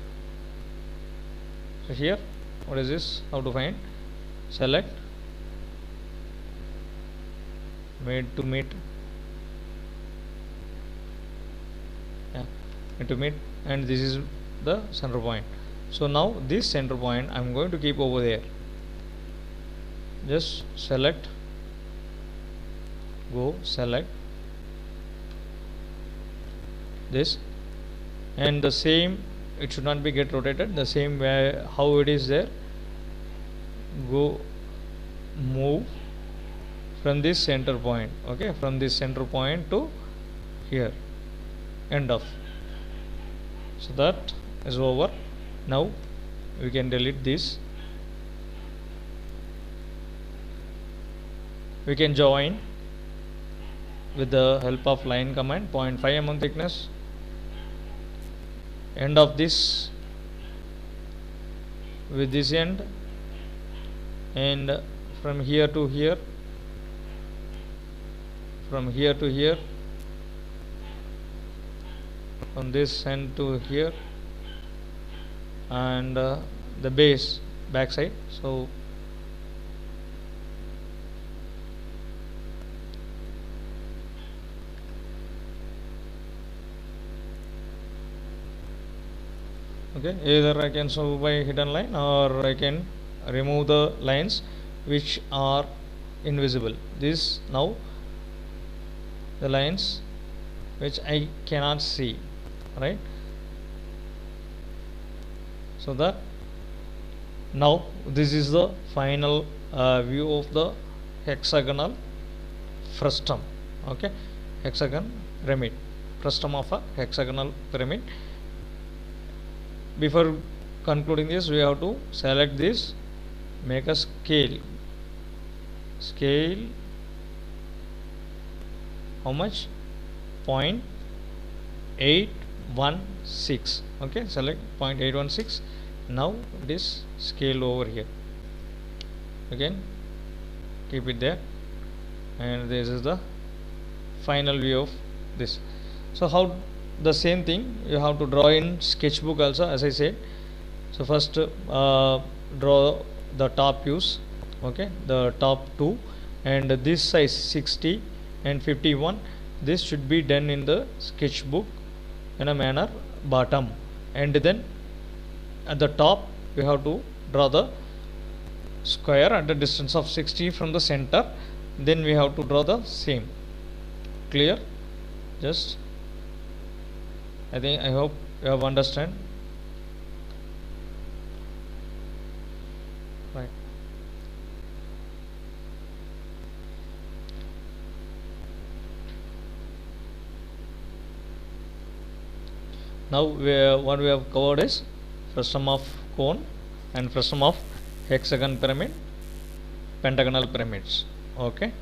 So here, what is this, how to find, select mid to mid, yeah, mid to mid, and this is the center point. So now this center point I am going to keep over there. Just select, go select this, and the same, it should not be get rotated, the same way how it is there, go move from this center point. Okay, from this center point to here, end of, so that is over. Now we can delete this. We can join with the help of line command, 0.5 mm thickness, end of this with this end, and from here to here, from here to here, from this end to here, and the base back side. So okay, either I can solve by hidden line, or I can remove the lines which are invisible. This now the lines which I cannot see, right? So that now this is the final view of the hexagonal frustum. Okay, hexagon pyramid, frustum of a hexagonal pyramid. Before concluding this, we have to select this, make a scale, how much, 0.816. okay, select 0.816. now this scale over here, again keep it there, and this is the final view of this. So how, the same thing you have to draw in sketchbook also, as I said. So first draw the top views, okay, the top two, and this size 60 and 51, this should be done in the sketchbook in a manner bottom, and then at the top we have to draw the square at a distance of 60 from the center, then we have to draw the same. Clear? Just I hope you have understand. Right. Now what we have covered is frustum of cone and frustum of hexagon pyramid, pentagonal pyramids. Okay.